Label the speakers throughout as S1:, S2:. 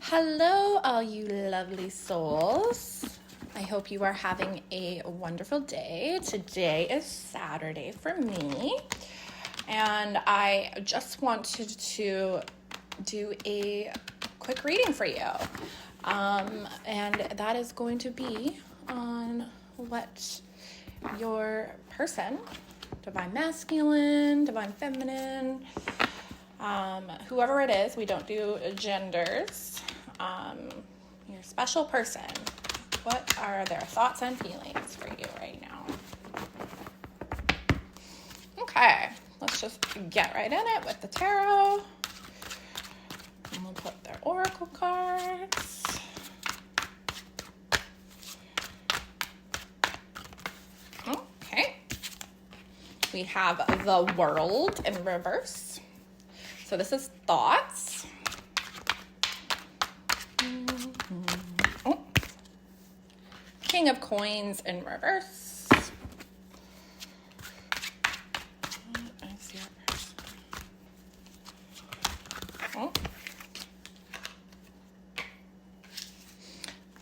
S1: Hello, all you lovely souls. I hope you are having a wonderful day. Today is Saturday for me, and I just wanted to do a quick reading for you. And that is going to be on what your person, divine masculine, divine feminine, whoever it is, we don't do genders, your special person, what are their thoughts and feelings for you right now? Okay, let's just get right in it with the tarot. And we'll put their oracle cards. Okay. We have the World in reverse. So this is thoughts. Oh. King of Coins in reverse. Oh.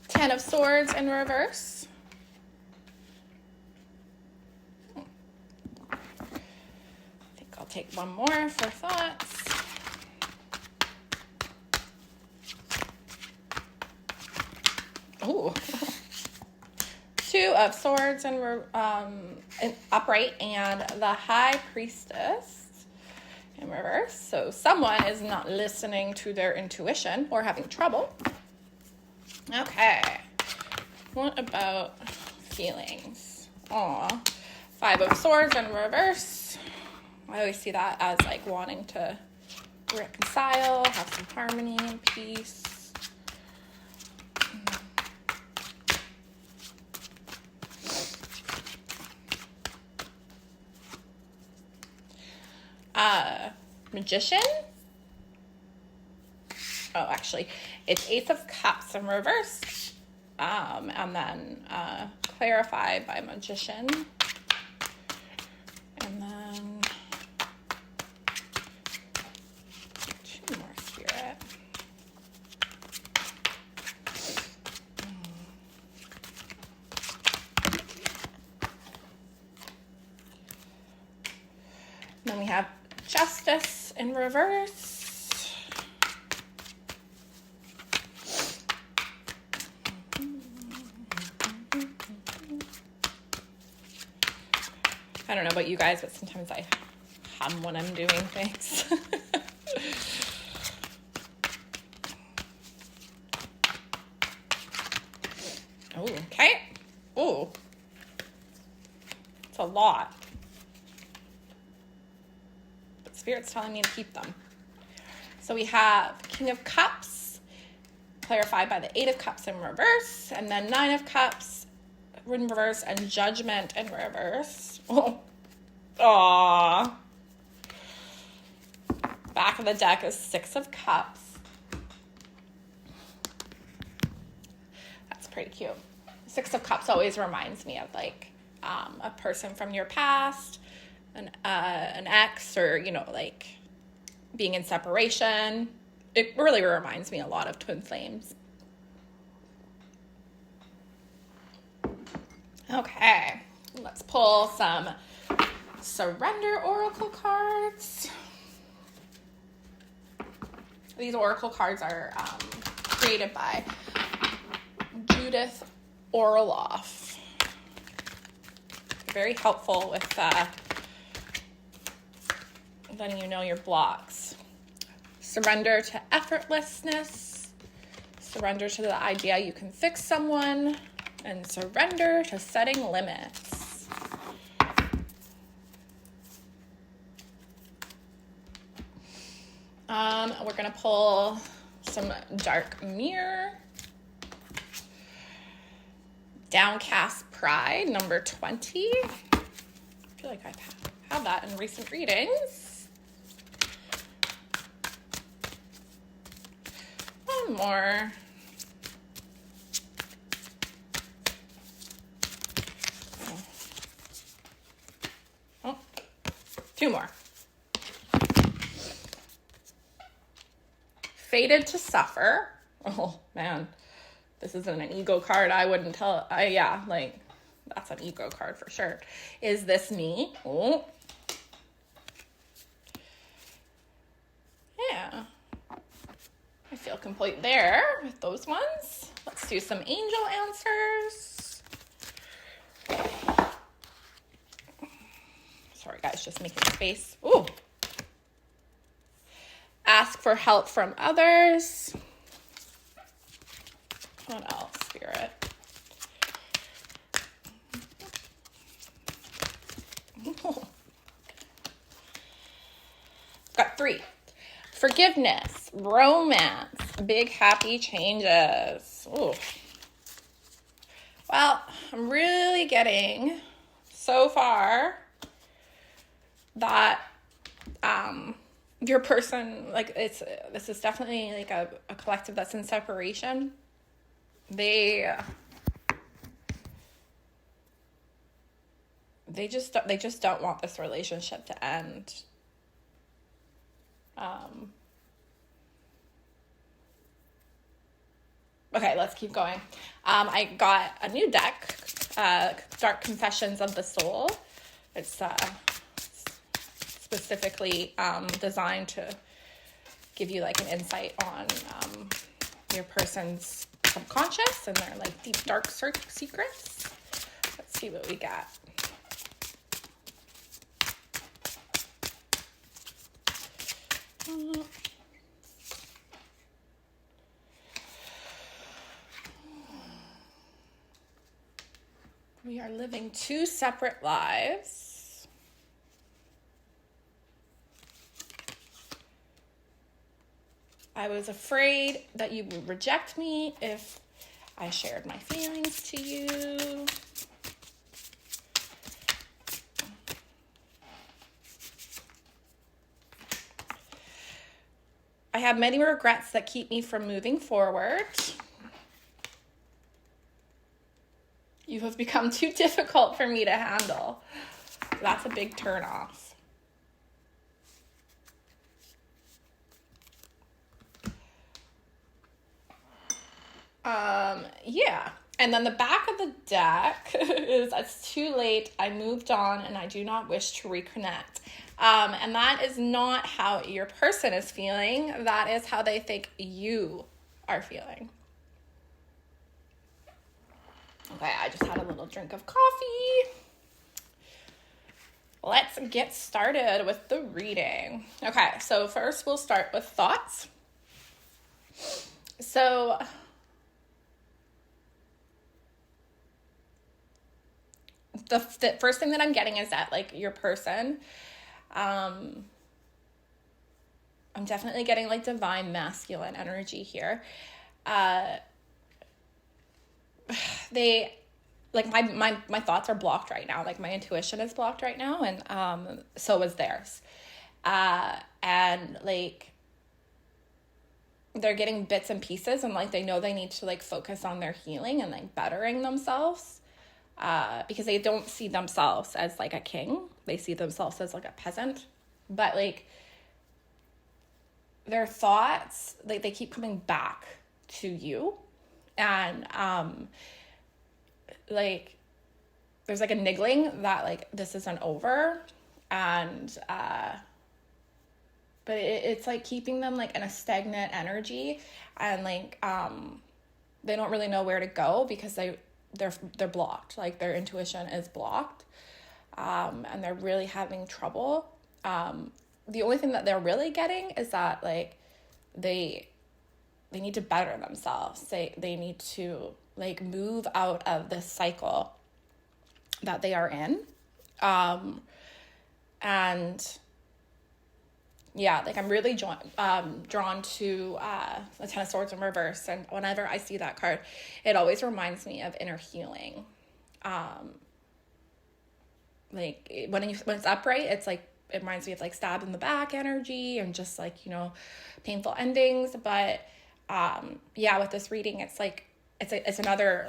S1: Ten of Swords in reverse. I think I'll take one more for thoughts. Oh, Two of Swords in upright, and the High Priestess in reverse. So someone is not listening to their intuition or having trouble. Okay. What about feelings? Aw. Five of Swords in reverse. I always see that as like wanting to reconcile, have some harmony and peace. Magician. Oh, actually, it's Ace of Cups in reverse. And then clarified by Magician. And then two more Spirit. Then we have Justice in reverse. I don't know about you guys, but sometimes I hum when I'm doing things. Oh, okay. Oh, it's a lot. Spirit's telling me to keep them. So we have King of Cups, clarified by the Eight of Cups in reverse, and then Nine of Cups in reverse, and Judgment in reverse. Oh, aww. Back of the deck is Six of Cups. That's pretty cute. Six of Cups always reminds me of like a person from your past, an ex, or, you know, like being in separation. It really reminds me a lot of twin flames. Okay, let's pull some surrender oracle cards. These oracle cards are created by Judith Orloff. Very helpful with letting you know your blocks. Surrender to effortlessness. Surrender to the idea you can fix someone. And surrender to setting limits. We're going to pull some Dark Mirror. Downcast Pride, number 20. I feel like I've had that in recent readings. One more. Oh, two more. Fated to Suffer, Oh man, this isn't an ego card. I wouldn't tell. Yeah, like that's an ego card for sure. Is this me? Oh. Yeah. I feel complete there with those ones. Let's do some angel answers. Sorry guys, just making space. Ooh. Ask for help from others. What else, Spirit? Got 3. Forgiveness, romance, big happy changes. Ooh. Well, I'm really getting so far that your person, like this is definitely like a collective that's in separation. They just don't want this relationship to end. Okay, let's keep going. I got a new deck, Dark Confessions of the Soul. It's specifically designed to give you like an insight on your person's subconscious and their like deep dark secrets. Let's see what we got. We are living 2 separate lives. I was afraid that you would reject me if I shared my feelings to you. I have many regrets that keep me from moving forward. You have become too difficult for me to handle. That's a big turnoff. Yeah. And then the back of the deck is, it's too late. I moved on and I do not wish to reconnect. And that is not how your person is feeling. That is how they think you are feeling. Okay, I just had a little drink of coffee. Let's get started with the reading. Okay, so first we'll start with thoughts. So the first thing that I'm getting is that like your person, I'm definitely getting like divine masculine energy here. They like my thoughts are blocked right now. Like my intuition is blocked right now, and so is theirs. And like they're getting bits and pieces, and like they know they need to like focus on their healing and like bettering themselves. Because they don't see themselves as like a king. They see themselves as like a peasant. But like their thoughts, like they keep coming back to you. And like there's like a niggling that like this isn't over. And but it's like keeping them like in a stagnant energy. And like they don't really know where to go because they're blocked. Like their intuition is blocked, and they're really having trouble. The only thing that they're really getting is that like they need to better themselves. They need to like move out of this cycle that they are in, and yeah, like I'm really drawn to the Ten of Swords in reverse. And whenever I see that card, it always reminds me of inner healing. Like when it's upright, it's like, it reminds me of like stab in the back energy and just like, you know, painful endings. But yeah, with this reading, it's like, it's another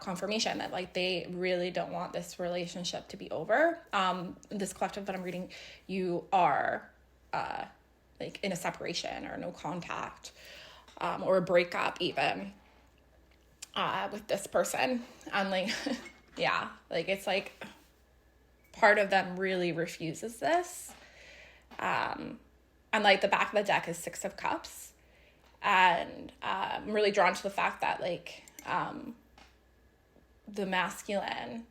S1: confirmation that like they really don't want this relationship to be over. This collective that I'm reading, you are like in a separation or no contact. or a breakup even with this person. And like, yeah, like it's like part of them really refuses this. And like the back of the deck is 6 of Cups. And I'm really drawn to the fact that like the masculine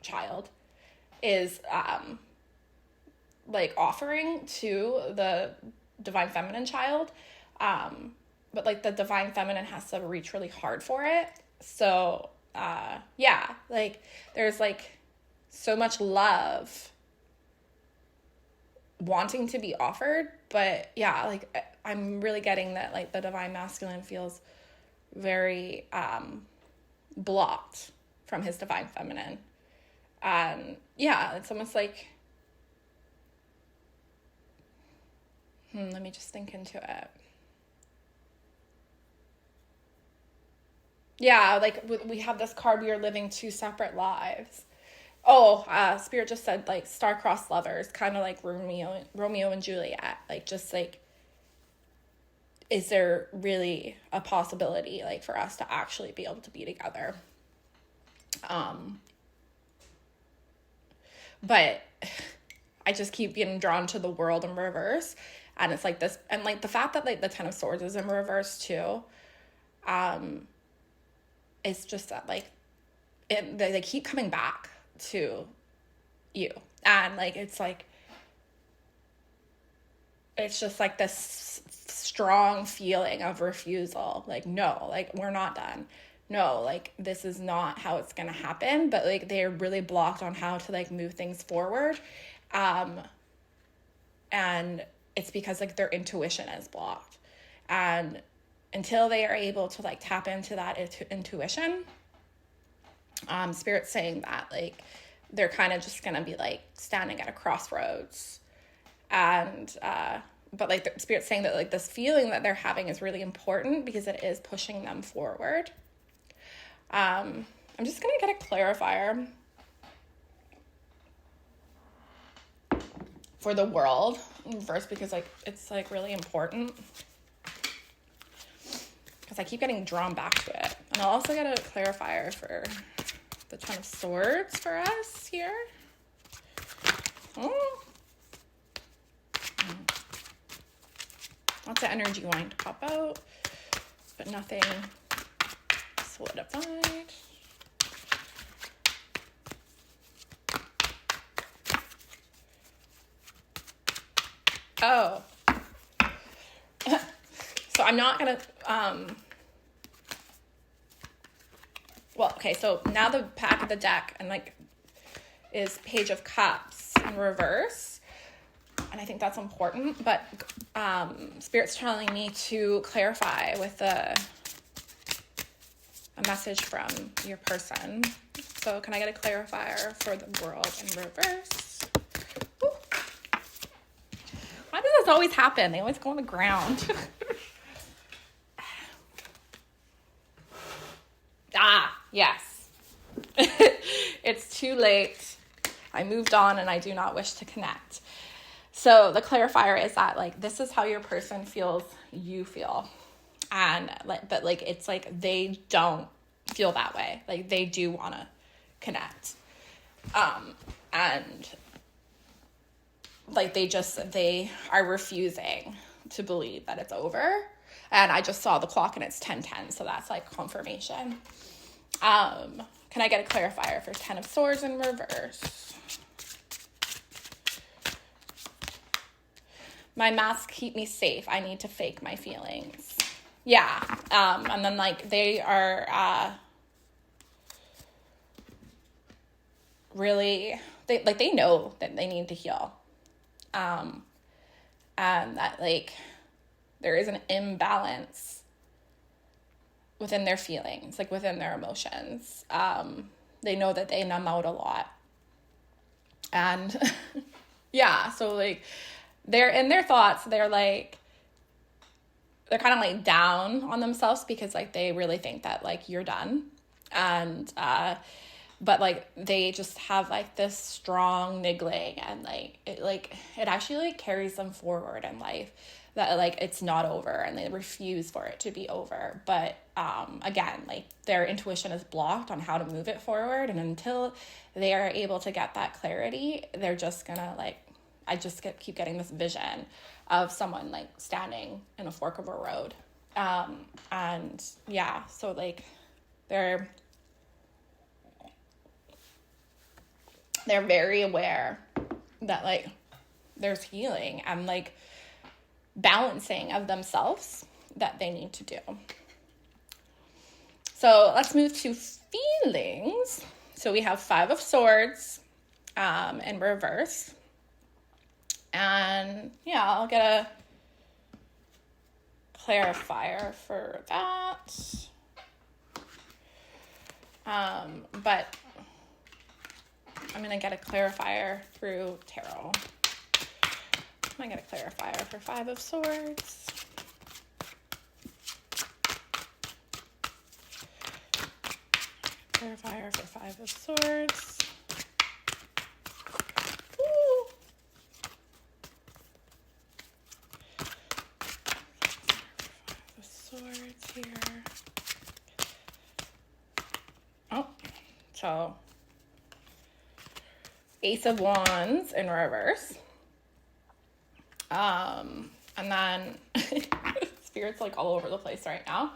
S1: child is like offering to the divine feminine child, but like the divine feminine has to reach really hard for it. So yeah, like there's like so much love wanting to be offered, but yeah, like I'm really getting that like the divine masculine feels very blocked from his divine feminine. And yeah, it's almost like let me just think into it. Yeah, like we have this card, we are living 2 separate lives. Oh, Spirit just said like star-crossed lovers, kind of like Romeo and Juliet. Like just like, is there really a possibility like for us to actually be able to be together? But I just keep getting drawn to the World in reverse. And it's like this, and like the fact that like the 10 of Swords is in reverse too, it's just that like they keep coming back to you. And like it's just like this strong feeling of refusal. Like, no, like we're not done. No, like this is not how it's gonna happen. But like they're really blocked on how to like move things forward. And it's because like their intuition is blocked. And until they are able to like tap into that intuition, Spirit's saying that like they're kind of just gonna be like standing at a crossroads. And but like the Spirit's saying that like this feeling that they're having is really important because it is pushing them forward. I'm just gonna get a clarifier for the World first, because like it's like really important, because I keep getting drawn back to it. And I'll also get a clarifier for the 10 of Swords for us here. Lots of energy wanting to pop out, but nothing solidified. Oh. So I'm not gonna, well, okay, so now the back of the deck and like is Page of Cups in reverse. And I think that's important, but Spirit's telling me to clarify with a message from your person. So can I get a clarifier for the World in reverse? Woo. Why does this always happen? They always go on the ground. Yes. It's too late. I moved on and I do not wish to connect. So the clarifier is that like this is how your person feels you feel. And like, but like it's like they don't feel that way. Like they do want to connect. And like they are refusing to believe that it's over. And I just saw the clock and it's 10:10, so that's like confirmation. Can I get a clarifier for 10 of Swords in reverse? My masks keep me safe. I need to fake my feelings. Yeah. And then like they are really they know that they need to heal. And that like there is an imbalance within their feelings, like within their emotions. They know that they numb out a lot. And yeah, so like they're in their thoughts, they're kind of like down on themselves because like they really think that like you're done. And but like they just have like this strong niggling, and like it actually like carries them forward in life. that like it's not over, and they refuse for it to be over. But again, like their intuition is blocked on how to move it forward, and until they are able to get that clarity, they're just gonna like, I just keep getting this vision of someone like standing in a fork of a road. And yeah, so like they're very aware that like there's healing and like balancing of themselves that they need to do. So let's move to feelings. So we have 5 of Swords in reverse. And yeah, I'll get a clarifier for that. But I'm going to get a clarifier through tarot. I'm going to get a clarifier for 5 of Swords. Clarifier for 5 of Swords. Ooh. Clarifier for 5 of Swords here. Oh, so Ace of Wands in reverse. And then Spirit's like all over the place right now.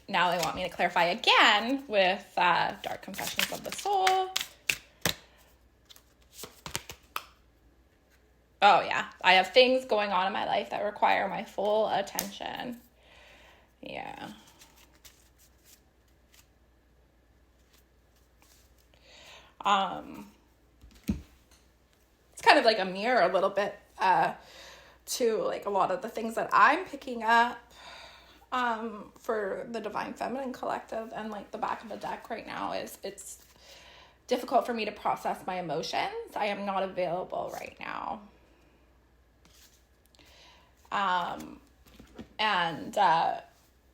S1: Now they want me to clarify again with Dark Confessions of the Soul. Oh yeah, I have things going on in my life that require my full attention. Yeah. It's kind of like a mirror a little bit to like a lot of the things that I'm picking up for the Divine Feminine Collective, and like the back of the deck right now is it's difficult for me to process my emotions. I am not available right now. And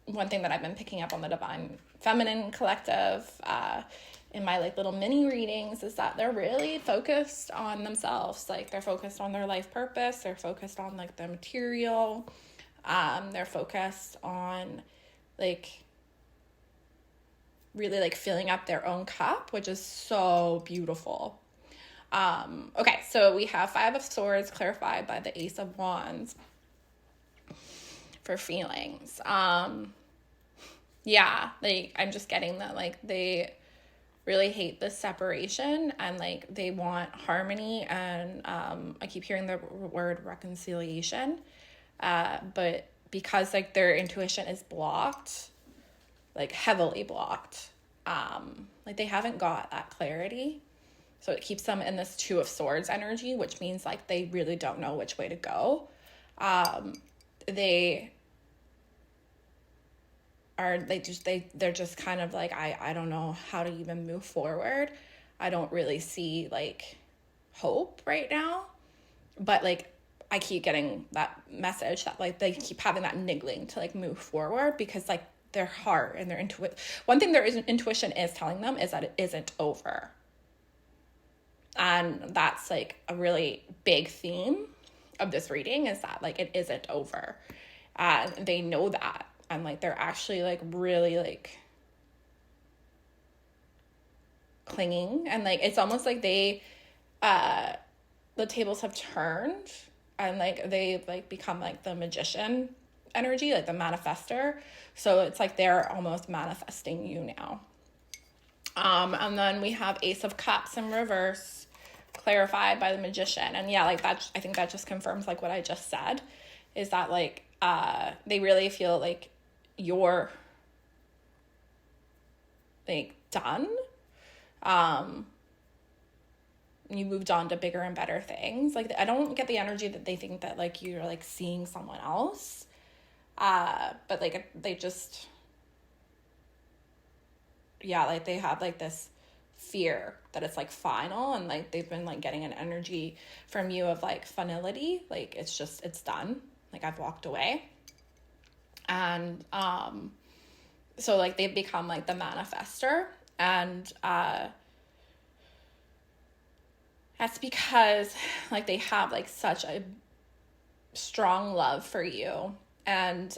S1: one thing that I've been picking up on the Divine Feminine Collective in my like little mini readings is that they're really focused on themselves. Like they're focused on their life purpose. They're focused on like the material. They're focused on like really like filling up their own cup, which is so beautiful. Okay, so we have 5 of Swords clarified by the Ace of Wands for feelings. Yeah, like I'm just getting that like they really hate this separation, and like they want harmony, and I keep hearing the word reconciliation, but because like their intuition is blocked, like heavily blocked, like they haven't got that clarity, so it keeps them in this 2 of Swords energy, which means like they really don't know which way to go. They're just kind of like, I don't know how to even move forward. I don't really see like hope right now, but like I keep getting that message that like they keep having that niggling to like move forward, because like their heart and their one thing their intuition is telling them is that it isn't over. And that's like a really big theme of this reading, is that like it isn't over. They know that. And like they're actually like really like clinging, and like it's almost like they the tables have turned, and like they've like become like the magician energy, like the manifester. So it's like they're almost manifesting you now. And then we have Ace of Cups in reverse clarified by the Magician. And yeah, like that, I think that just confirms like what I just said, is that like they really feel like you're like done. You moved on to bigger and better things. Like I don't get the energy that they think that like you're like seeing someone else, but like they just, yeah, like they have like this fear that it's like final, and like they've been like getting an energy from you of like finality, like it's done, like I've walked away. And so like they've become like the manifester, and that's because like they have like such a strong love for you. And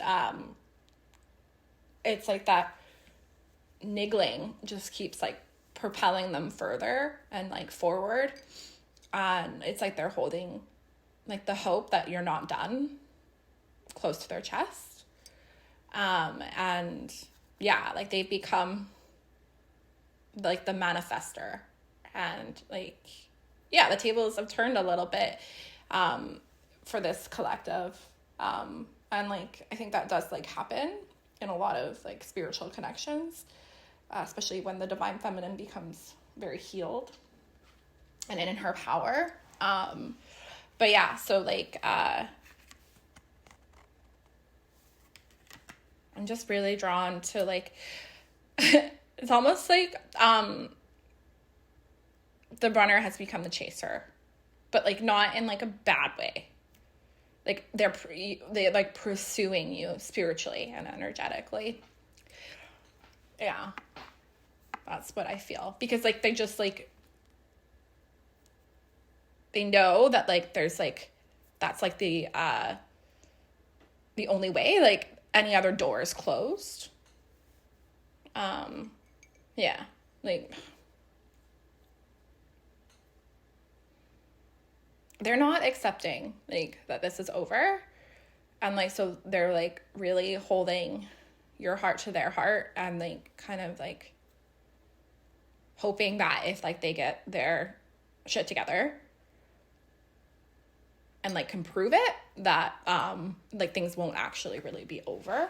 S1: it's like that niggling just keeps like propelling them further and like forward. And it's like they're holding like the hope that you're not done close to their chest. And yeah, like they've become like the manifester. And like, yeah, the tables have turned a little bit for this collective. And like, I think that does like happen in a lot of like spiritual connections, especially when the divine feminine becomes very healed and in her power. But yeah, so like, I'm just really drawn to like, it's almost like, the runner has become the chaser, but like not in like a bad way. Like they're like pursuing you spiritually and energetically. Yeah, that's what I feel, because like they just like, they know that like there's like, that's like the only way, like any other door is closed. Yeah, like they're not accepting like that this is over. And like, so they're like really holding your heart to their heart and like kind of like hoping that if like they get their shit together and like can prove it, that like things won't actually really be over.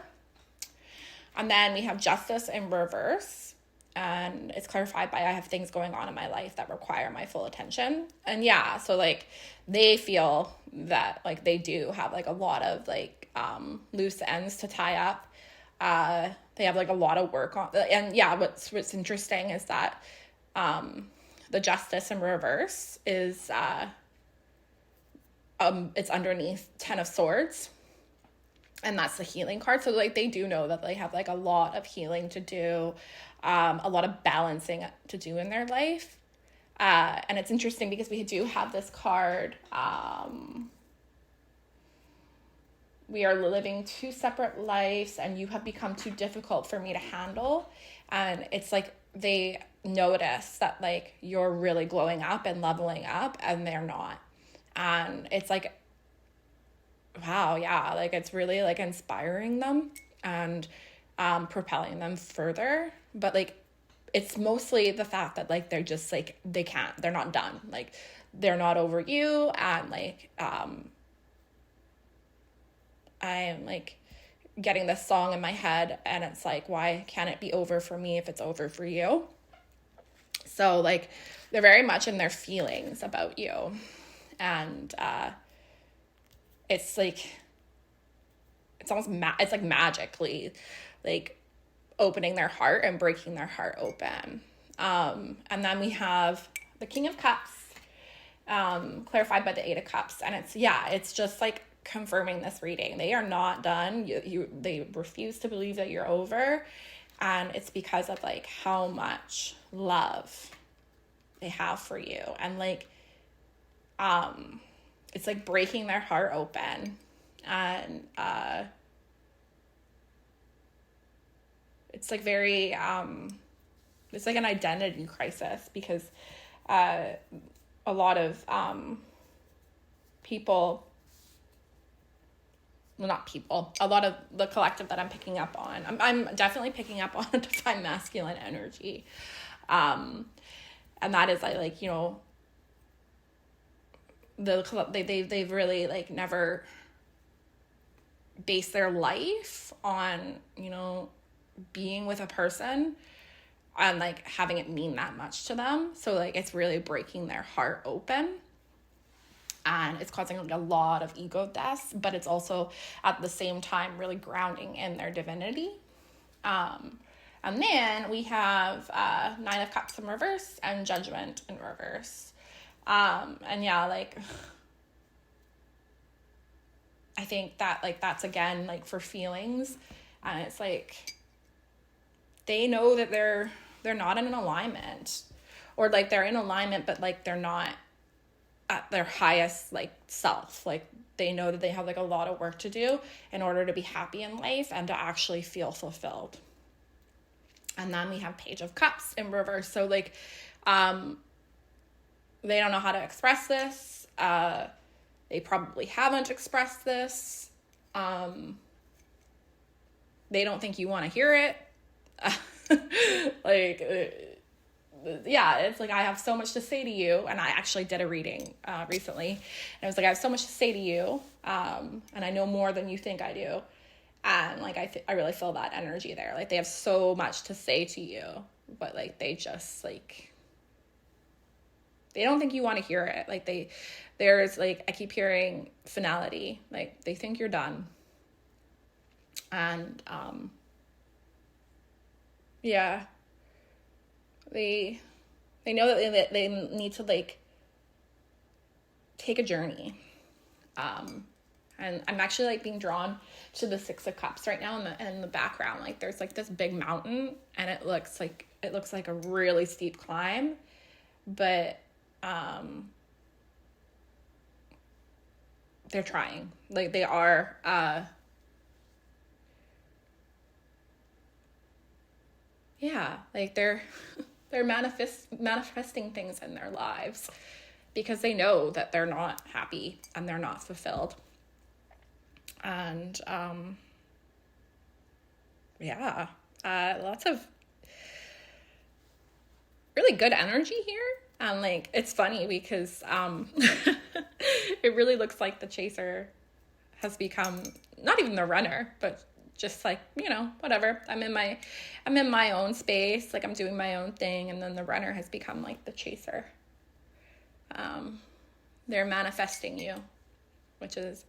S1: And then we have justice in reverse, and it's clarified by I have things going on in my life that require my full attention. And yeah, so like they feel that like they do have like a lot of like loose ends to tie up. They have like a lot of work on, and yeah, what's interesting is that the justice in reverse is it's underneath 10 of Swords, and that's the healing card. So like they do know that they have like a lot of healing to do, a lot of balancing to do in their life. And it's interesting because we do have this card, we are living two separate lives and you have become too difficult for me to handle. And it's like they notice that like you're really glowing up and leveling up and they're not. And it's like, wow, yeah, like it's really like inspiring them and propelling them further. But like it's mostly the fact that like they're just like they're not done, like they're not over you. And like I'm like getting this song in my head and it's like, why can't it be over for me if it's over for you? So like they're very much in their feelings about you. And it's like, it's almost it's like magically like opening their heart and breaking their heart open. And then we have the King of Cups, clarified by the 8 of Cups. And it's just like confirming this reading. They are not done. They refuse to believe that you're over. And it's because of like how much love they have for you. And like, it's like breaking their heart open. And it's like very it's like an identity crisis, because a lot of people, well, not people, a lot of the collective that I'm picking up on, I'm definitely picking up on a divine masculine energy, and that is like you know, they've really like never based their life on, you know, being with a person and like having it mean that much to them. So like it's really breaking their heart open, and it's causing like a lot of ego deaths, but it's also at the same time really grounding in their divinity. And then we have 9 of Cups in reverse and Judgment in reverse. And yeah, like I think that like that's again like for feelings, and it's like they know that they're not in an alignment, or like they're in alignment but like they're not at their highest like self. Like they know that they have like a lot of work to do in order to be happy in life and to actually feel fulfilled. And then we have Page of Cups in reverse. So like, they don't know how to express this. They probably haven't expressed this. They don't think you want to hear it. Yeah, it's like, I have so much to say to you. And I actually did a reading recently. And I was like, I have so much to say to you. And I know more than you think I do. And like, I really feel that energy there. Like, they have so much to say to you, but like, they just like, they don't think you want to hear it. Like, there's like, I keep hearing finality. Like, they think you're done. And, yeah, they know that they need to like take a journey. And I'm actually like being drawn to the Six of Cups right now in the background. Like, there's like this big mountain, and it looks like a really steep climb, but they're trying. Like, they are like they're manifesting things in their lives because they know that they're not happy and they're not fulfilled. And lots of really good energy here. And like, it's funny because it really looks like the chaser has become not even the runner, but just like, you know, whatever. I'm in my own space, like I'm doing my own thing, and then the runner has become like the chaser. They're manifesting you, which is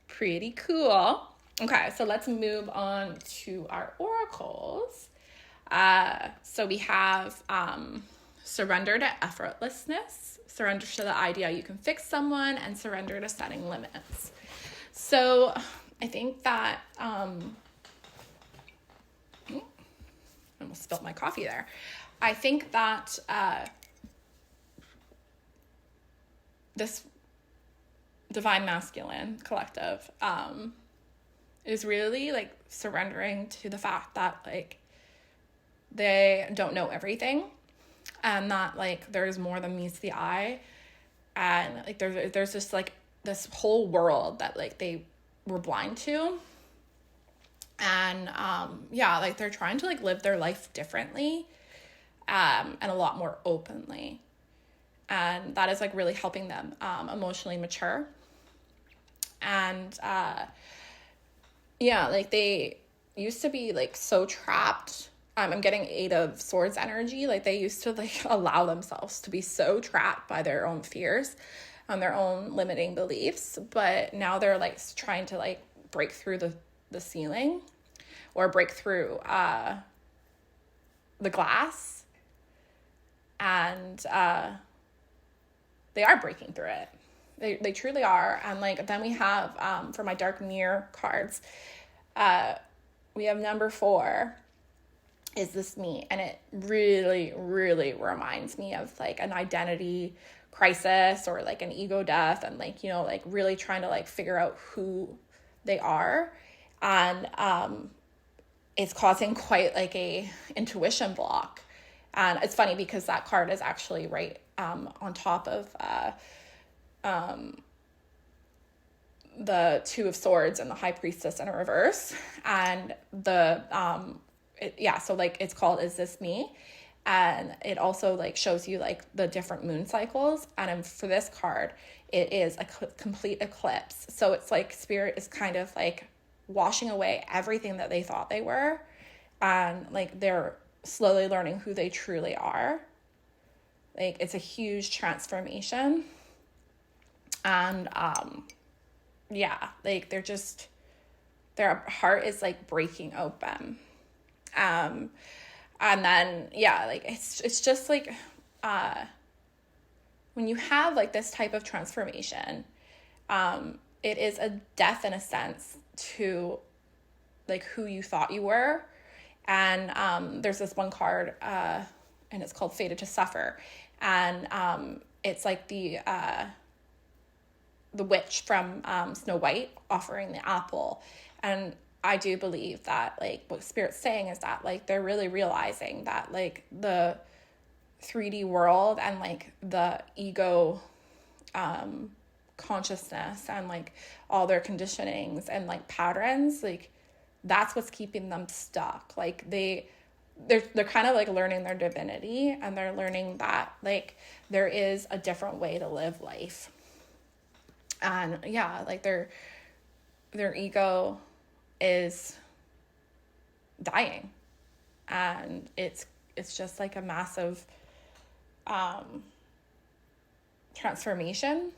S1: pretty cool. Okay, so let's move on to our oracles. So we have surrender to effortlessness, surrender to the idea you can fix someone, and surrender to setting limits. So I think that I almost spilled my coffee there. I think that this divine masculine collective is really like surrendering to the fact that like they don't know everything, and that like there's more than meets the eye, and like there's just like this whole world that like they were blind to. And like they're trying to like live their life differently and a lot more openly, and that is like really helping them emotionally mature. And like they used to be like so trapped. I'm getting 8 of Swords energy. Like, they used to like allow themselves to be so trapped by their own fears and their own limiting beliefs, but now they're like trying to like break through the ceiling, or break through the glass, and they are breaking through it. They truly are. And like, then we have for my dark mirror cards, we have number 4, is this me? And it really, really reminds me of like an identity crisis or like an ego death, and like, you know, like really trying to like figure out who they are. And it's causing quite like a intuition block. And it's funny because that card is actually right on top of the 2 of Swords and the High Priestess in a reverse. And so like it's called Is This Me? And it also like shows you like the different moon cycles. And for this card, it is a complete eclipse. So it's like spirit is kind of like washing away everything that they thought they were, and like they're slowly learning who they truly are. Like, it's a huge transformation. And like their heart is like breaking open. And then like it's just like when you have like this type of transformation, it is a death in a sense to like who you thought you were. And there's this one card and it's called Fated to Suffer, and it's like the the witch from Snow White offering the apple. And I do believe that, like, what Spirit's saying is that, like, they're really realizing that, like, the 3D world and, like, the ego consciousness and, like, all their conditionings and, like, patterns, like, that's what's keeping them stuck. Like, they're kind of, like, learning their divinity, and they're learning that, like, there is a different way to live life. And yeah, like, their ego is dying, and it's just like a massive transformation.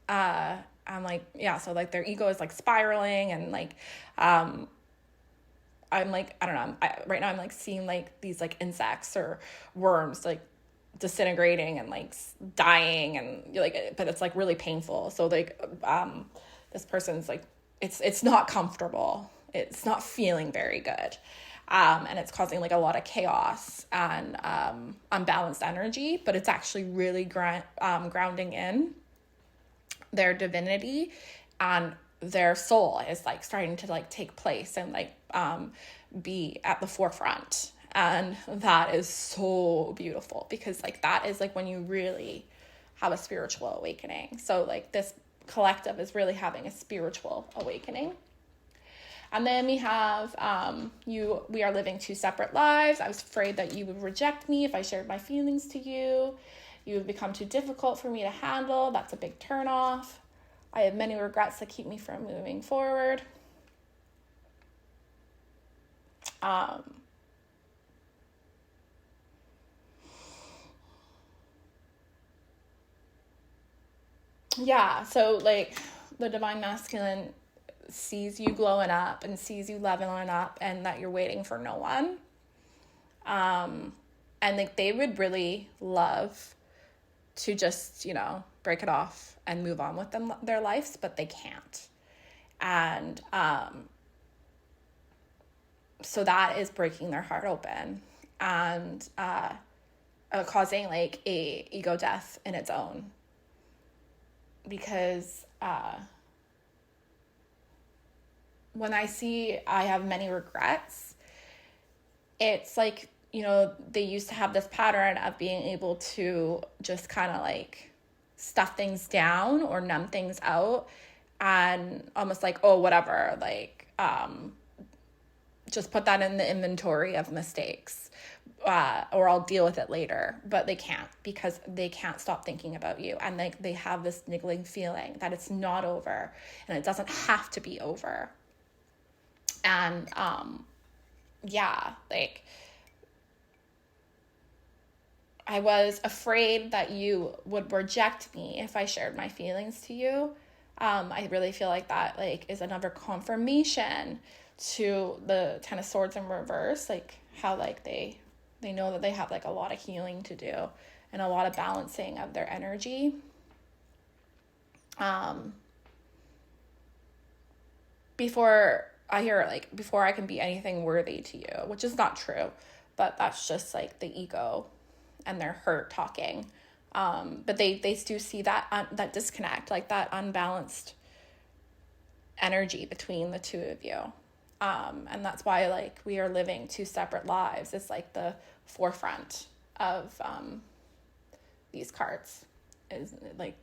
S1: And like, yeah, so like their ego is like spiraling, and like I'm like, I don't know, right now I'm like seeing like these like insects or worms like disintegrating and like dying, and like, but it's like really painful. So like this person's like, it's not comfortable, it's not feeling very good, and it's causing like a lot of chaos and unbalanced energy, but it's actually really grounding in their divinity, and their soul is like starting to like take place and like be at the forefront. And that is so beautiful, because like that is like when you really have a spiritual awakening. So like this collective is really having a spiritual awakening. And then we have we are living two separate lives. I was afraid that you would reject me if I shared my feelings to you. You would become too difficult for me to handle. That's a big turnoff. I have many regrets that keep me from moving forward. Yeah, so like the divine masculine sees you glowing up and sees you leveling up, and that you're waiting for no one. And like they would really love to just, you know, break it off and move on with their lives, but they can't. And so that is breaking their heart open, and causing like a ego death in its own. Because when I see I have many regrets, it's like, you know, they used to have this pattern of being able to just kind of like stuff things down or numb things out, and almost like, oh, whatever, like just put that in the inventory of mistakes, or I'll deal with it later. But they can't, because they can't stop thinking about you, and they have this niggling feeling that it's not over, and it doesn't have to be over. And yeah, like I was afraid that you would reject me if I shared my feelings to you. I really feel like that like is another confirmation to the Ten of Swords in reverse, like how like they know that they have like a lot of healing to do and a lot of balancing of their energy. Before I can be anything worthy to you, which is not true, but that's just like the ego and their hurt talking. But they do see that that disconnect, like that unbalanced energy between the two of you. And that's why like we are living two separate lives. It's like the forefront of these cards is like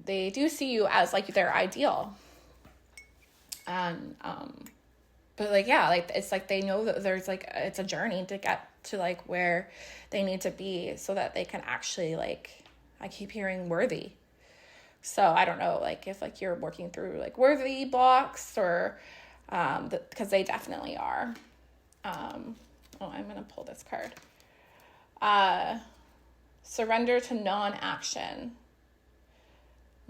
S1: they do see you as like their ideal. And but like, yeah, like it's like they know that there's like it's a journey to get to like where they need to be, so that they can actually like, I keep hearing worthy. So I don't know, like if like you're working through like worthy blocks, or because they definitely are. I'm gonna pull this card. Surrender to non-action.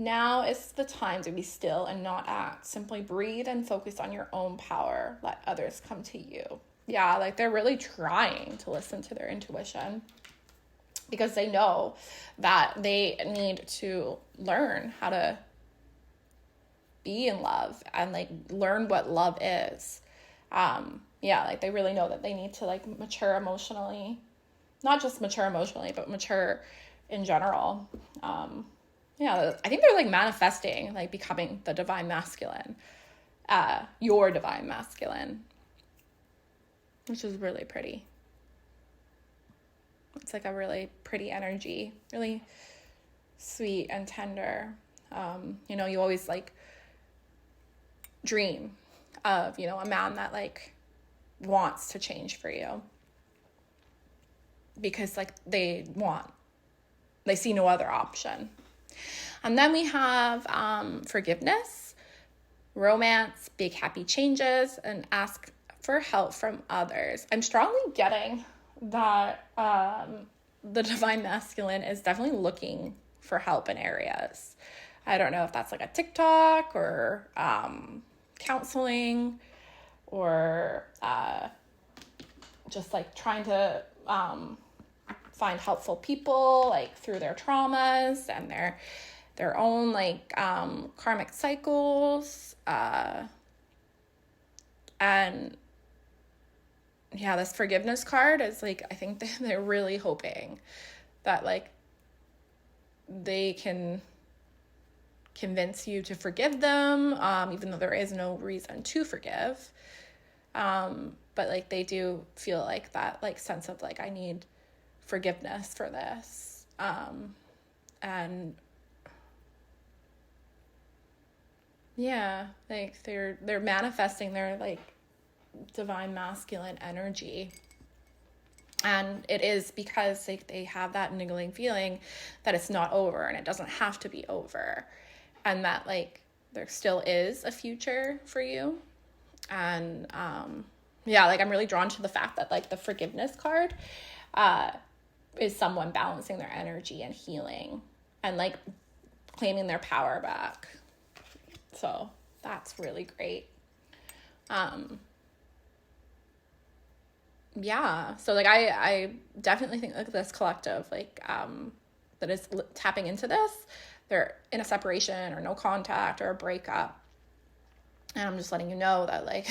S1: Now is the time to be still and not act. Simply breathe and focus on your own power. Let others come to you. Yeah, like they're really trying to listen to their intuition, because they know that they need to learn how to be in love and like learn what love is. Yeah, like they really know that they need to like mature emotionally, not just mature emotionally, but mature in general. Yeah, I think they're like manifesting, like becoming the divine masculine, your divine masculine, which is really pretty. It's like a really pretty energy, really sweet and tender. You know, you always like dream of, you know, a man that like wants to change for you because like they see no other option. And then we have forgiveness, romance, big happy changes, and ask for help from others. I'm strongly getting that the divine masculine is definitely looking for help in areas. I don't know if that's like a TikTok or counseling or just like trying to find helpful people like through their traumas and their own like karmic cycles, and yeah, this forgiveness card is like, I think they're really hoping that like they can convince you to forgive them, even though there is no reason to forgive, but like they do feel like that like sense of like, I need forgiveness for this, and yeah, like they're manifesting their like divine masculine energy. And it is because like they have that niggling feeling that it's not over and it doesn't have to be over, and that like there still is a future for you. And yeah, like I'm really drawn to the fact that like the forgiveness card is someone balancing their energy and healing and like claiming their power back. So that's really great. Yeah, so like I definitely think like this collective like that is tapping into this, they're in a separation or no contact or a breakup, and I'm just letting you know that like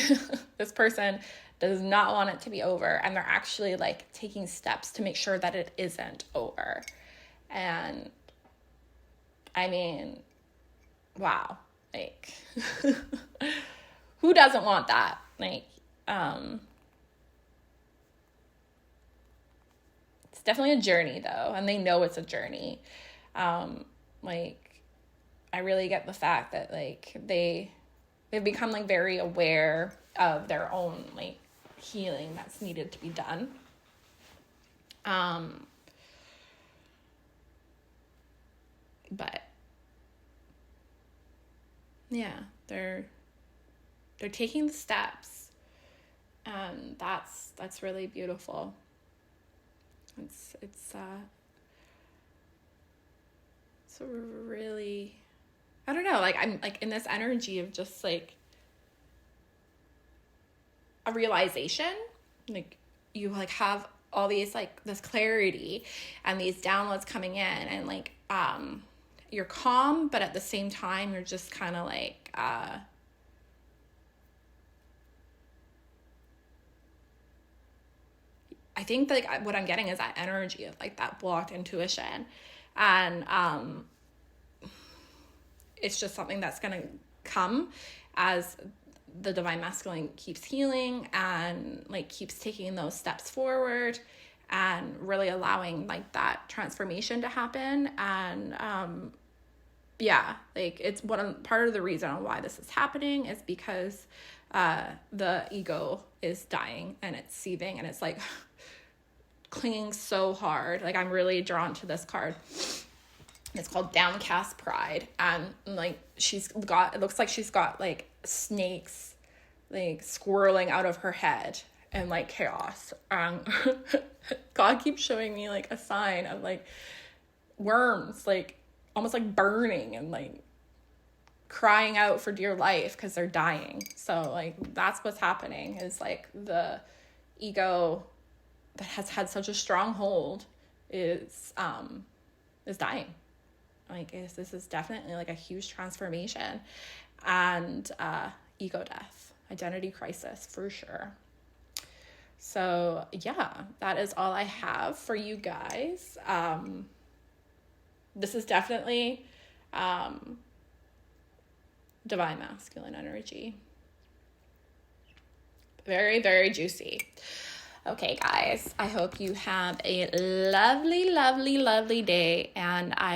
S1: this person does not want it to be over, and they're actually like taking steps to make sure that it isn't over. And I mean, wow, like who doesn't want that? Like it's definitely a journey though, and they know it's a journey. Like I really get the fact that like they've become like very aware of their own like healing that's needed to be done. But yeah, they're taking the steps, and that's really beautiful. It's really, I don't know, like I'm like in this energy of just like a realization, like you like have all these like this clarity and these downloads coming in, and like you're calm, but at the same time you're just kind of like I think like what I'm getting is that energy of like that blocked intuition, and it's just something that's gonna come as the divine masculine keeps healing and like keeps taking those steps forward and really allowing like that transformation to happen. And yeah, like it's part of the reason why this is happening is because the ego is dying and it's seething and it's like clinging so hard. Like I'm really drawn to this card. It's called Downcast Pride, and like it looks like she's got like snakes like swirling out of her head and like chaos. God keeps showing me like a sign of like worms like almost like burning and like crying out for dear life because they're dying. So like that's what's happening, is like the ego that has had such a strong hold is dying. Like this is definitely like a huge transformation, and ego death, identity crisis for sure. So yeah, that is all I have for you guys. this is definitely divine masculine energy. Very, very juicy. Okay, guys, I hope you have a lovely, lovely, lovely day, and I